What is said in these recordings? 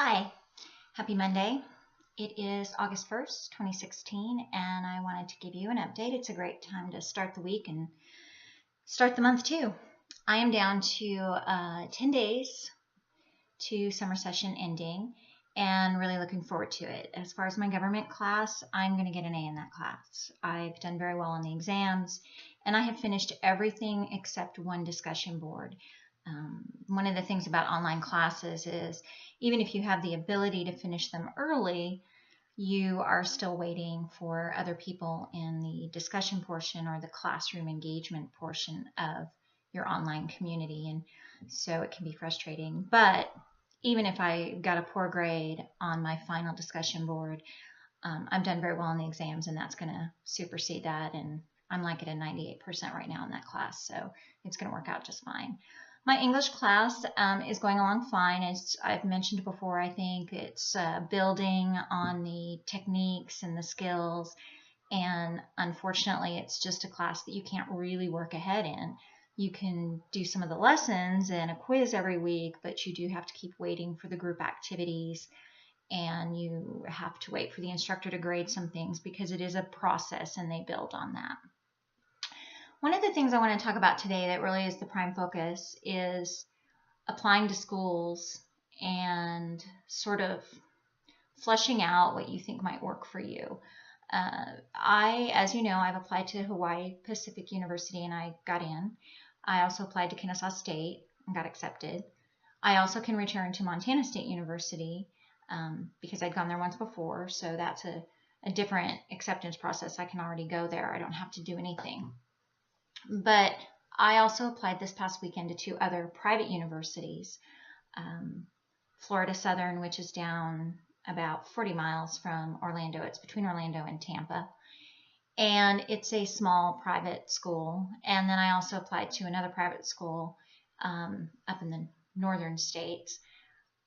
Hi, happy Monday. It is August 1st, 2016, and I wanted to give you an update. It's a great time to start the week and start the month too. I am down to 10 days to summer session ending and really looking forward to it. As far as my government class, I'm going to get an A in that class. I've done very well on the exams, and I have finished everything except one discussion board. One of the things about online classes is even if you have the ability to finish them early, you are still waiting for other people in the discussion portion or the classroom engagement portion of your online community. And so it can be frustrating. But even if I got a poor grade on my final discussion board, I've done very well in the exams, and that's going to supersede that. And I'm like at a 98% right now in that class, so it's going to work out just fine. My English class is going along fine. As I've mentioned before, I think it's building on the techniques and the skills, and unfortunately, it's just a class that you can't really work ahead in. You can do some of the lessons and a quiz every week, but you do have to keep waiting for the group activities, and you have to wait for the instructor to grade some things because it is a process and they build on that. One of the things I want to talk about today that really is the prime focus is applying to schools and sort of fleshing out what you think might work for you. As you know, I've applied to Hawaii Pacific University and I got in. I also applied to Kennesaw State and got accepted. I also can return to Montana State University because I'd gone there once before, so that's a different acceptance process. I can already go there. I don't have to do anything. But I also applied this past weekend to two other private universities. Florida Southern, which is down about 40 miles from Orlando. It's between Orlando and Tampa. And it's a small private school. And then I also applied to another private school up in the northern states,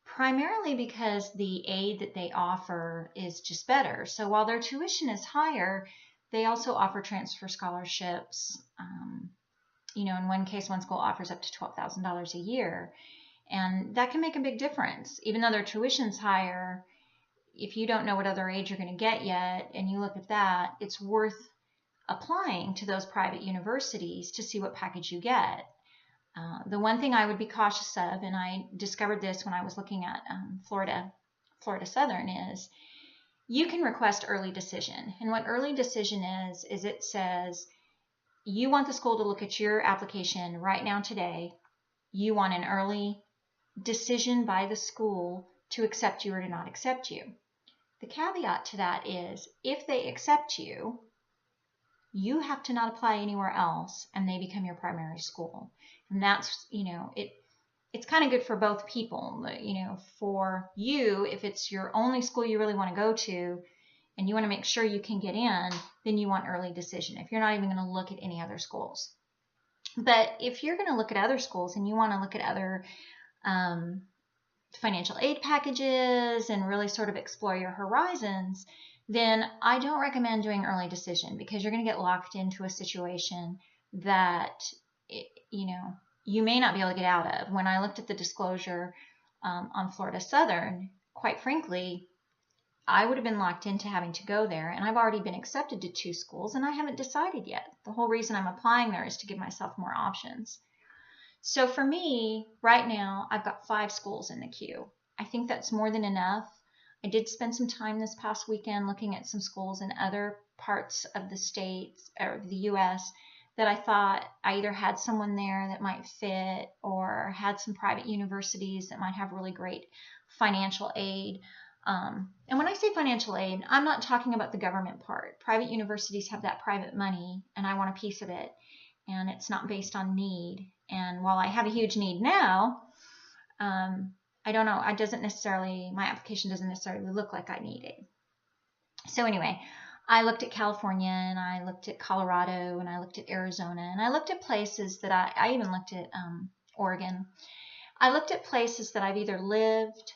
primarily because the aid that they offer is just better. So while their tuition is higher, they also offer transfer scholarships. In one case, one school offers up to $12,000 a year, and that can make a big difference. Even though their tuition's higher, if you don't know what other aid you're going to get yet, and you look at that, it's worth applying to those private universities to see what package you get. The one thing I would be cautious of, and I discovered this when I was looking at Florida Southern, is you can request early decision. And what early decision is it says you want the school to look at your application right now today. You want an early decision by the school to accept you or to not accept you. The caveat to that is if they accept you, you have to not apply anywhere else and they become your primary school. And that's, it's kind of good for both people. For you, if it's your only school you really want to go to and you want to make sure you can get in, then you want early decision if you're not even going to look at any other schools. But if you're going to look at other schools and you want to look at other financial aid packages and really sort of explore your horizons, then I don't recommend doing early decision because you're going to get locked into a situation that, you may not be able to get out of. When I looked at the disclosure on Florida Southern, quite frankly, I would have been locked into having to go there, and I've already been accepted to two schools, and I haven't decided yet. The whole reason I'm applying there is to give myself more options. So for me, right now, I've got 5 schools in the queue. I think that's more than enough. I did spend some time this past weekend looking at some schools in other parts of the states or the U.S. that I thought I either had someone there that might fit or had some private universities that might have really great financial aid. And when I say financial aid, I'm not talking about the government part. Private universities have that private money, and I want a piece of it, and it's not based on need. And while I have a huge need now, I don't know, my application doesn't necessarily look like I need it. So anyway, I looked at California, and I looked at Colorado, and I looked at Arizona, and I looked at places that I even looked at Oregon. I looked at places that I've either lived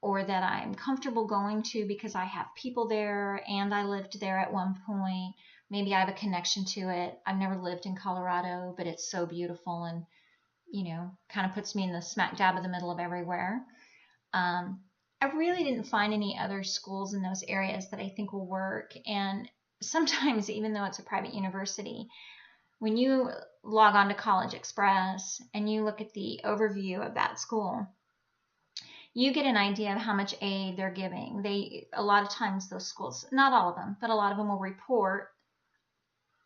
or that I'm comfortable going to because I have people there and I lived there at one point. Maybe I have a connection to it. I've never lived in Colorado, but it's so beautiful and, kind of puts me in the smack dab of the middle of everywhere. I really didn't find any other schools in those areas that I think will work. And sometimes, even though it's a private university, when you log on to College Express and you look at the overview of that school, you get an idea of how much aid they're giving. A lot of times those schools, not all of them, but a lot of them will report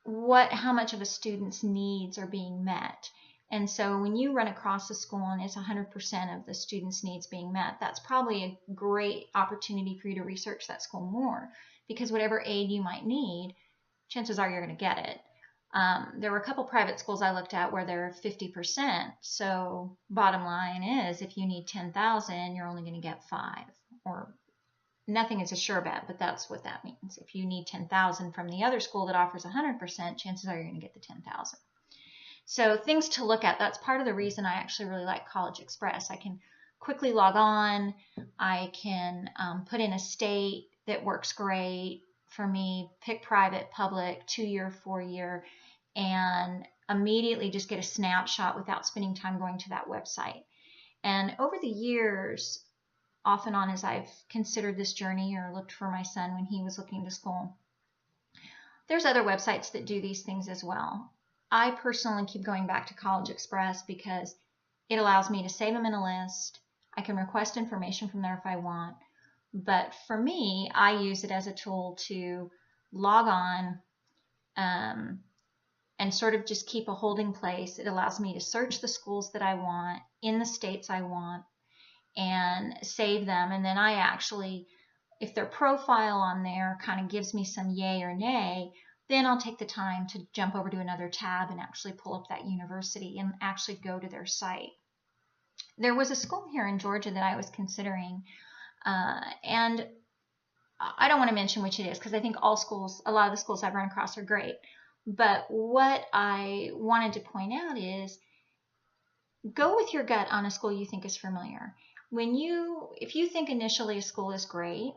how much of a student's needs are being met. And so when you run across a school and it's 100% of the student's needs being met, that's probably a great opportunity for you to research that school more, because whatever aid you might need, chances are you're going to get it. There were a couple private schools I looked at where they're 50%. So bottom line is, if you need 10,000, you're only going to get 5, or nothing is a sure bet, but that's what that means. If you need 10,000 from the other school that offers 100%, chances are you're going to get the 10,000. So things to look at. That's part of the reason I actually really like College Express. I can quickly log on. I can put in a state that works great for me, pick private, public, 2-year, 4-year, and immediately just get a snapshot without spending time going to that website. And over the years, off and on, as I've considered this journey or looked for my son when he was looking to school, there's other websites that do these things as well. I personally keep going back to College Express because it allows me to save them in a list. I can request information from there if I want. But for me, I use it as a tool to log on and sort of just keep a holding place. It allows me to search the schools that I want in the states I want and save them. And then I actually, if their profile on there kind of gives me some yay or nay, then I'll take the time to jump over to another tab and actually pull up that university and actually go to their site. There was a school here in Georgia that I was considering, and I don't want to mention which it is because I think all schools, a lot of the schools I've run across are great. But what I wanted to point out is, go with your gut on a school you think is familiar. If you think initially a school is great,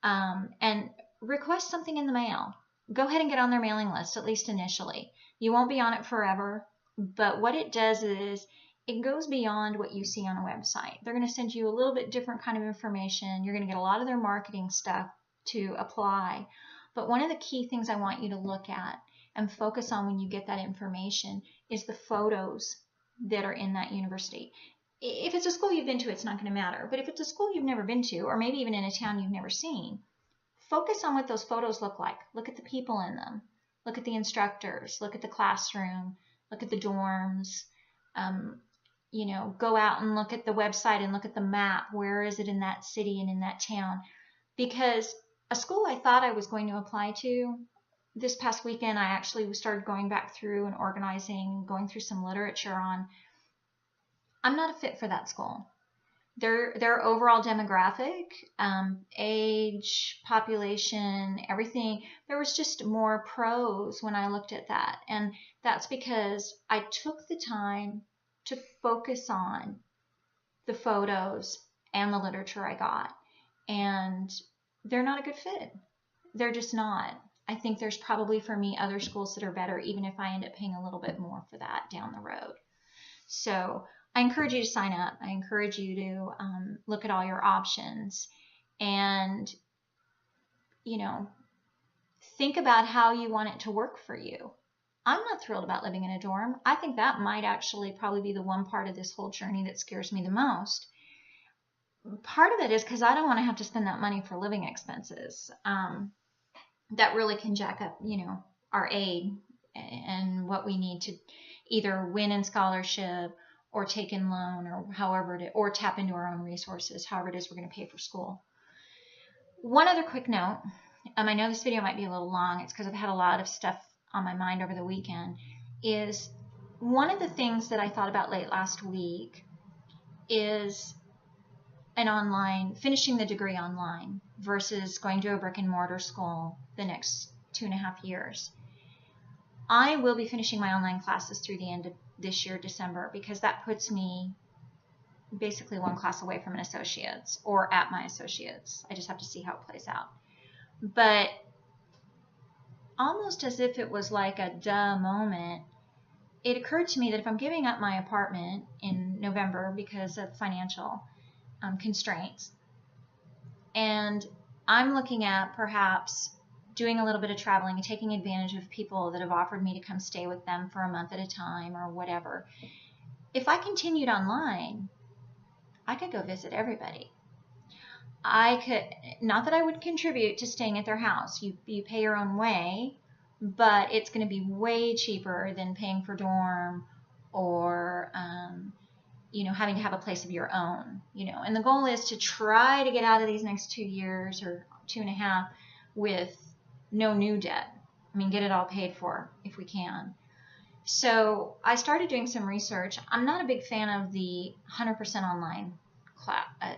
and request something in the mail. Go ahead and get on their mailing list, at least initially. You won't be on it forever, but what it does is it goes beyond what you see on a website. They're going to send you a little bit different kind of information. You're going to get a lot of their marketing stuff to apply. But one of the key things I want you to look at and focus on when you get that information is the photos that are in that university. If it's a school you've been to, it's not going to matter. But if it's a school you've never been to, or maybe even in a town you've never seen, focus on what those photos look like. Look at the people in them. Look at the instructors. Look at the classroom. Look at the dorms. Go out and look at the website and look at the map. Where is it in that city and in that town? Because a school I thought I was going to apply to, this past weekend I actually started going back through and organizing, going through some literature on, I'm not a fit for that school. Their overall demographic, age, population, everything, there was just more pros when I looked at that. And that's because I took the time to focus on the photos and the literature I got. And they're not a good fit. They're just not. I think there's probably for me other schools that are better, even if I end up paying a little bit more for that down the road. So I encourage you to sign up. I encourage you to look at all your options and, think about how you want it to work for you. I'm not thrilled about living in a dorm. I think that might actually probably be the one part of this whole journey that scares me the most. Part of it is because I don't want to have to spend that money for living expenses. That really can jack up, our aid and what we need to either win in scholarship or take in loan or tap into our own resources, however it is we're going to pay for school. One other quick note, I know this video might be a little long. It's because I've had a lot of stuff on my mind over the weekend, is one of the things that I thought about late last week is finishing the degree online versus going to a brick and mortar school the next 2.5 years. I will be finishing my online classes through the end of this year, December, because that puts me basically one class away from an associate's or at my associate's. I just have to see how it plays out. But almost as if it was like a duh moment, it occurred to me that if I'm giving up my apartment in November because of financial constraints, And I'm looking at perhaps doing a little bit of traveling and taking advantage of people that have offered me to come stay with them for a month at a time or whatever. If I continued online, I could go visit everybody. I could, not that I would contribute to staying at their house. You pay your own way, but it's going to be way cheaper than paying for dorm or having to have a place of your own. And the goal is to try to get out of these next 2 years or 2.5 with no new debt. I mean, get it all paid for if we can. So I started doing some research. I'm not a big fan of the 100% online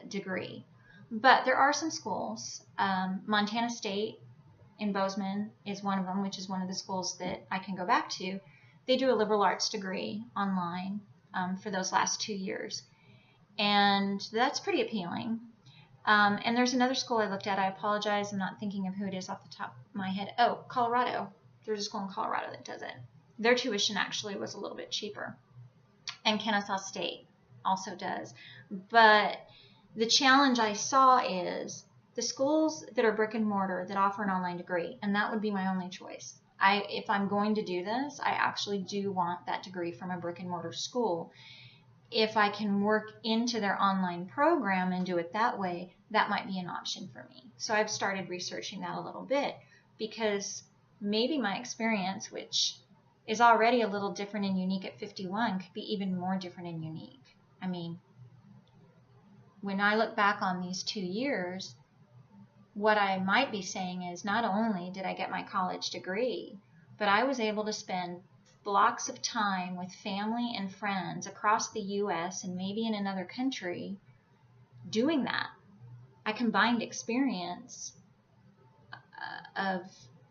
degree, but there are some schools. Montana State in Bozeman is one of them, which is one of the schools that I can go back to. They do a liberal arts degree online for those last 2 years, and that's pretty appealing. And there's another school I looked at. I apologize, I'm not thinking of who it is off the top of my head. Oh, Colorado. There's a school in Colorado that does it. Their tuition actually was a little bit cheaper. And Kennesaw State also does. But the challenge I saw is the schools that are brick and mortar that offer an online degree, and that would be my only choice. If I'm going to do this, I actually do want that degree from a brick and mortar school. If I can work into their online program and do it that way, that might be an option for me. So I've started researching that a little bit, because maybe my experience, which is already a little different and unique at 51, could be even more different and unique. I mean, when I look back on these 2 years, what I might be saying is not only did I get my college degree, but I was able to spend blocks of time with family and friends across the U.S. and maybe in another country doing that. I combined experience of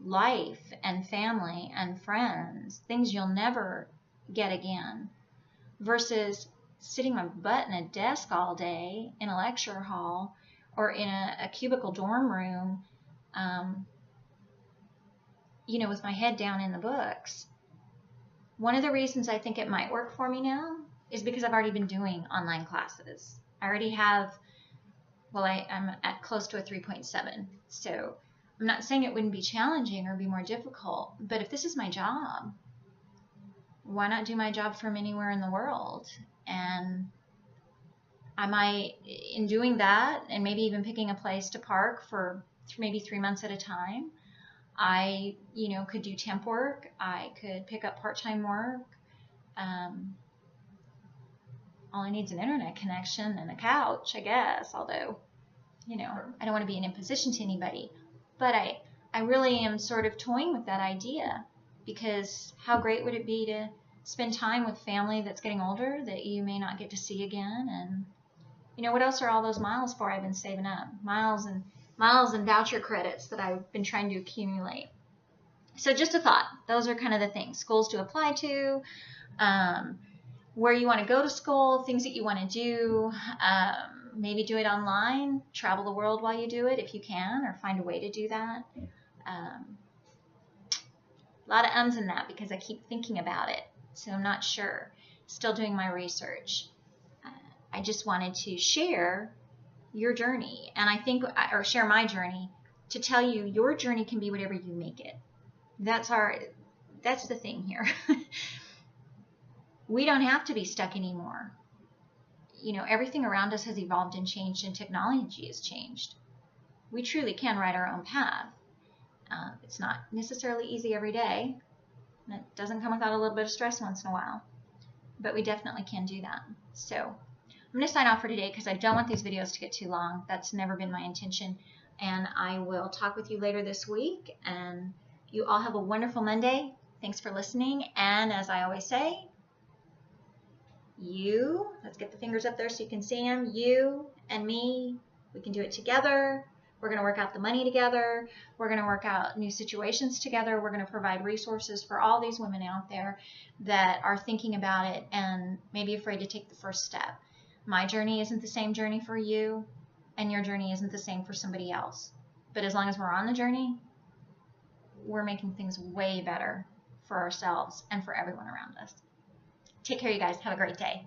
life and family and friends, things you'll never get again, versus sitting my butt in a desk all day in a lecture hall or in a cubicle dorm room, with my head down in the books. One of the reasons I think it might work for me now is because I've already been doing online classes. I already have, I'm at close to a 3.7. So I'm not saying it wouldn't be challenging or be more difficult, but if this is my job, why not do my job from anywhere in the world? And I might, in doing that, and maybe even picking a place to park for maybe 3 months at a time, I, could do temp work. I could pick up part-time work. All I need is an internet connection and a couch, I guess, although, I don't want to be an imposition to anybody. But I really am sort of toying with that idea, because how great would it be to spend time with family that's getting older that you may not get to see again? And, what else are all those miles for I've been saving up? Miles and voucher credits that I've been trying to accumulate. So just a thought. Those are kind of the things. Schools to apply to, where you want to go to school, things that you want to do, maybe do it online, travel the world while you do it if you can, or find a way to do that. A lot of ums in that because I keep thinking about it, so I'm not sure. Still doing my research. I just wanted to share your journey, and I think, or share my journey, to tell you your journey can be whatever you make it. That's the thing here. We don't have to be stuck anymore. Everything around us has evolved and changed, and technology has changed. We truly can write our own path. It's not necessarily easy every day, and it doesn't come without a little bit of stress once in a while, but we definitely can do that. So I'm going to sign off for today because I don't want these videos to get too long. That's never been my intention. And I will talk with you later this week. And you all have a wonderful Monday. Thanks for listening. And as I always say, let's get the fingers up there so you can see them. You and me, we can do it together. We're going to work out the money together. We're going to work out new situations together. We're going to provide resources for all these women out there that are thinking about it and maybe afraid to take the first step. My journey isn't the same journey for you, and your journey isn't the same for somebody else. But as long as we're on the journey, we're making things way better for ourselves and for everyone around us. Take care, you guys. Have a great day.